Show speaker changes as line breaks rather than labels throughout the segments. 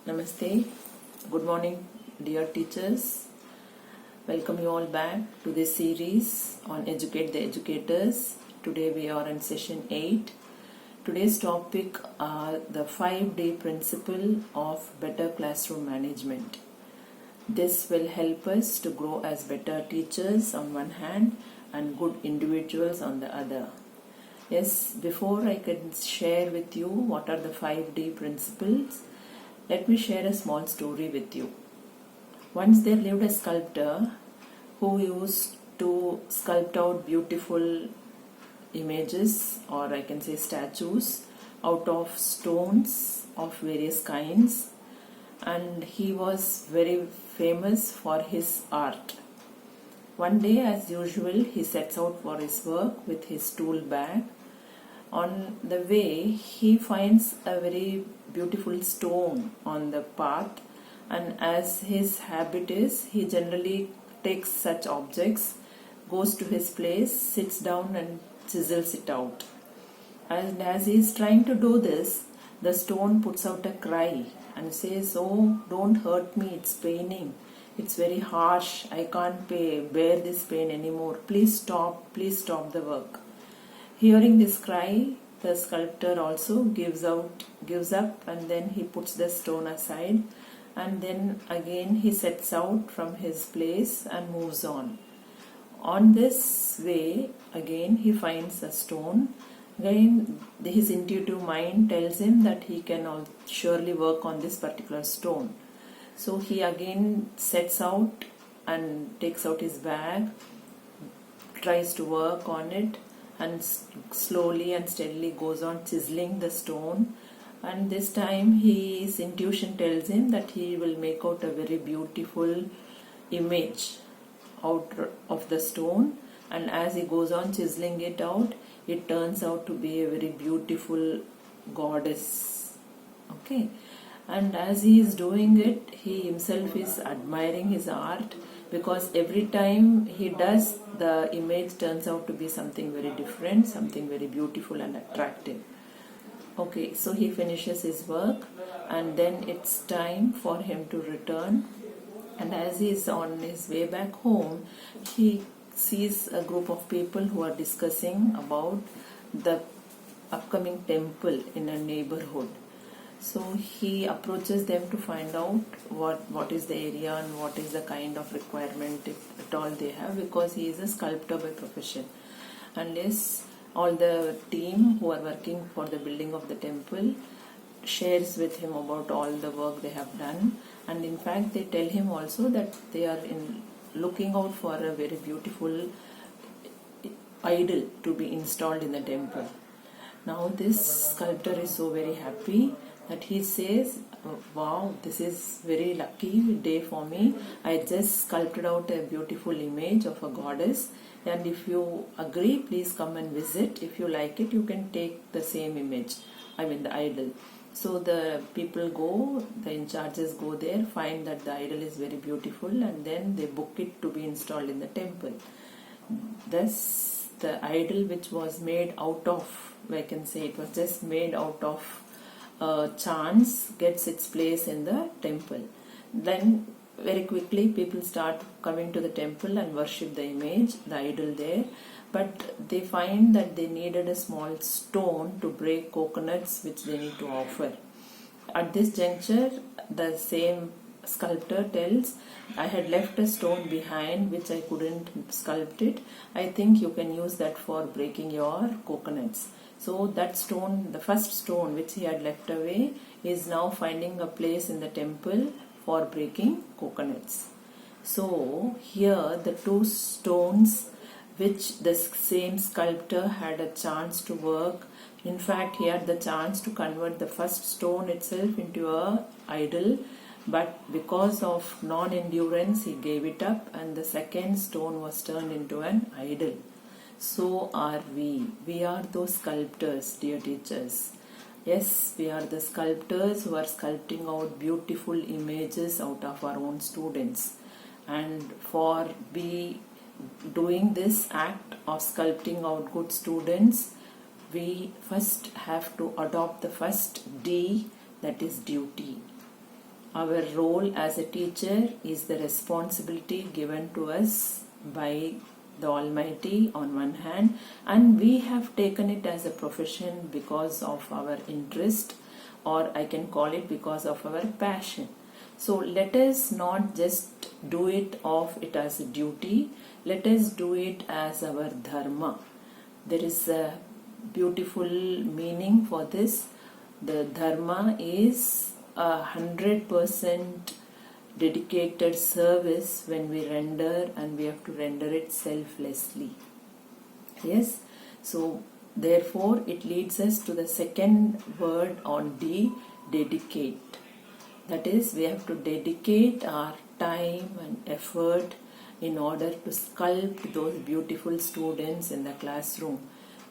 Namaste. Good morning, dear teachers. Welcome you all back to this series on Educate the Educators. Today we are in session 8. Today's topic are the 5D principle of better classroom management. This will help us to grow as better teachers on one hand and good individuals on the other. Yes, before I can share with you what are the 5D principles, let me share a small story with you. Once there lived a sculptor who used to sculpt out beautiful images, or I can say statues, out of stones of various kinds, and he was very famous for his art. One day, as usual, he sets out for his work with his tool bag. On the way, he finds a very beautiful stone on the path, and as his habit is, he generally takes such objects, goes to his place, sits down and chisels it out. And as he is trying to do this, the stone puts out a cry and says, "Oh, don't hurt me, it's paining. It's very harsh. I can't bear this pain anymore. Please stop the work." Hearing this cry, the sculptor also gives up, and then he puts the stone aside, and then again he sets out from his place and moves on. On this way, again he finds a stone. Again, his intuitive mind tells him that he can surely work on this particular stone. So he again sets out and takes out his bag, tries to work on it, and slowly and steadily goes on chiseling the stone. And this time his intuition tells him that he will make out a very beautiful image out of the stone, and as he goes on chiseling it out, it turns out to be a very beautiful goddess. Okay, and as he is doing it, he himself is admiring his art, because every time he does, the image turns out to be something very different, something very beautiful and attractive. Okay, so he finishes his work, and then it's time for him to return. And as he is on his way back home, he sees a group of people who are discussing about the upcoming temple in a neighborhood. So he approaches them to find out what is the area and what is the kind of requirement, if at all, they have, because he is a sculptor by profession. Unless all the team who are working for the building of the temple shares with him about all the work they have done, and in fact they tell him also that they are looking out for a very beautiful idol to be installed in the temple. Now this sculptor is so very happy that he says, "Wow, this is very lucky day for me. I just sculpted out a beautiful image of a goddess, and if you agree, please come and visit. If you like it, you can take the same image, the idol." So the people go, the in charges go there, find that the idol is very beautiful, and then they book it to be installed in the temple. Thus, the idol, which was made out of, I can say it was just made out of chance, gets its place in the temple. Then very quickly people start coming to the temple and worship the image, the idol there, but they find that they needed a small stone to break coconuts which they need to offer. At this juncture, the same sculptor tells, "I had left a stone behind which I couldn't sculpt it. I think you can use that for breaking your coconuts." So that stone, the first stone which he had left away, is now finding a place in the temple for breaking coconuts. So here the two stones which the same sculptor had a chance to work, in fact he had the chance to convert the first stone itself into a idol, but because of non-endurance he gave it up, and the second stone was turned into an idol. So are we. We are those sculptors, dear teachers. Yes, we are the sculptors who are sculpting out beautiful images out of our own students. And for doing this act of sculpting out good students, we first have to adopt the first D, that is duty. Our role as a teacher is the responsibility given to us by the Almighty on one hand, and we have taken it as a profession because of our interest, or I can call it because of our passion. So let us not just do it as a duty, let us do it as our dharma. There is a beautiful meaning for this. The dharma is 100% dedicated service when we render, and we have to render it selflessly. Yes, so therefore it leads us to the second word on D, dedicate. That is, we have to dedicate our time and effort in order to sculpt those beautiful students in the classroom.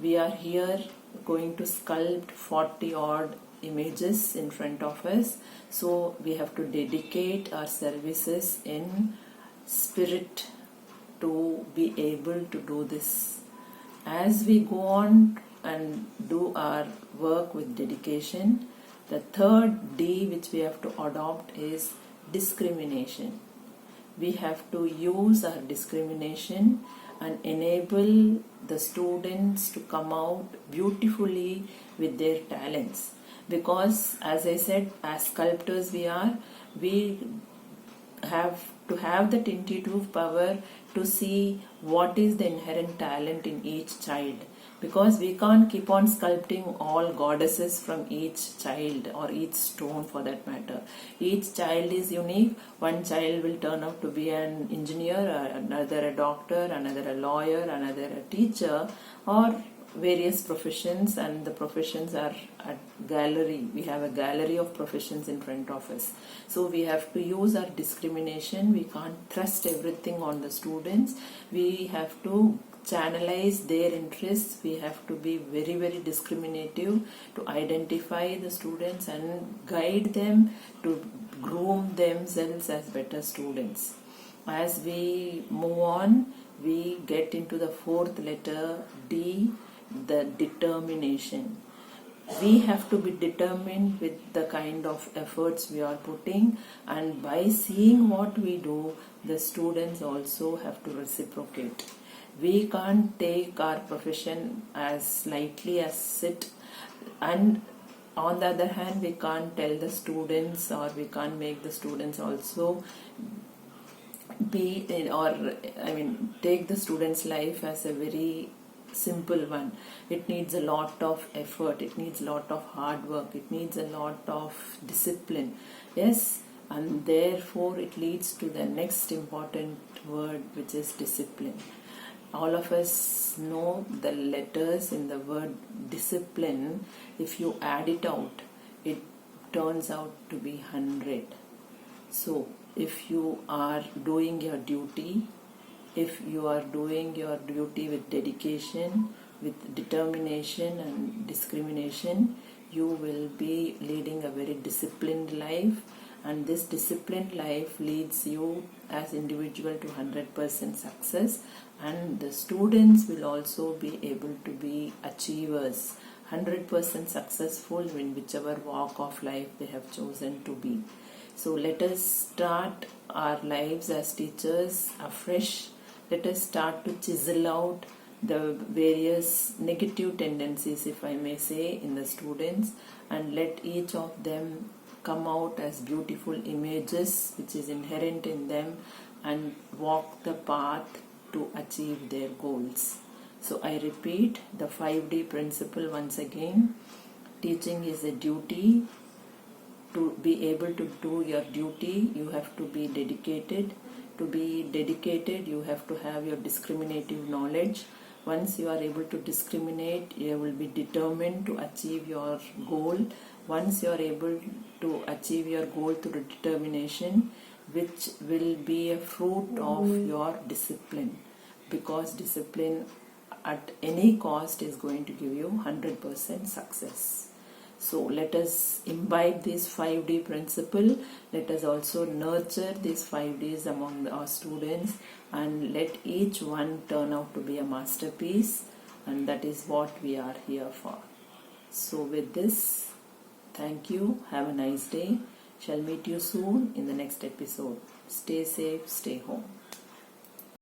We are here going to sculpt 40 odd images in front of us, so we have to dedicate our services in spirit to be able to do this. As we go on and do our work with dedication, the third D which we have to adopt is discrimination. We have to use our discrimination and enable the students to come out beautifully with their talents. Because as I said, as sculptors we have to have that intuitive power to see what is the inherent talent in each child, because we can't keep on sculpting all goddesses from each child or each stone for that matter. Each child is unique. One child will turn out to be an engineer, another a doctor, another a lawyer, another a teacher, or various professions, and the professions are at gallery. We have a gallery of professions in front of us. So we have to use our discrimination. We can't thrust everything on the students. We have to channelize their interests. We have to be very, very discriminative to identify the students and guide them to groom themselves as better students. As we move on, we get into the fourth letter D, the determination. We have to be determined with the kind of efforts we are putting, and by seeing what we do, the students also have to reciprocate. We can't take our profession as lightly as it, and on the other hand we can't tell the students, or we can't make the students also take the student's life as a very simple one. It needs a lot of effort, it needs a lot of hard work, it needs a lot of discipline. Yes, and therefore it leads to the next important word, which is discipline. All of us know the letters in the word discipline. If you add it out, it turns out to be 100. So if you are doing your duty, if you are doing your duty with dedication, with determination and discrimination, you will be leading a very disciplined life, and this disciplined life leads you as individual to 100% success, and the students will also be able to be achievers, 100% successful in whichever walk of life they have chosen to be. So let us start our lives as teachers afresh. Let us start to chisel out the various negative tendencies, if I may say, in the students, and let each of them come out as beautiful images which is inherent in them, and walk the path to achieve their goals. So I repeat the 5D principle once again. Teaching is a duty. To be able to do your duty, you have to be dedicated. To be dedicated, you have to have your discriminative knowledge. Once you are able to discriminate, you will be determined to achieve your goal. Once you are able to achieve your goal through determination, which will be a fruit of your discipline, because discipline at any cost is going to give you 100% success. So let us imbibe this 5D principle. Let us also nurture these 5Ds among our students, and let each one turn out to be a masterpiece, and that is what we are here for. So with this, thank you. Have a nice day. Shall meet you soon in the next episode. Stay safe, stay home.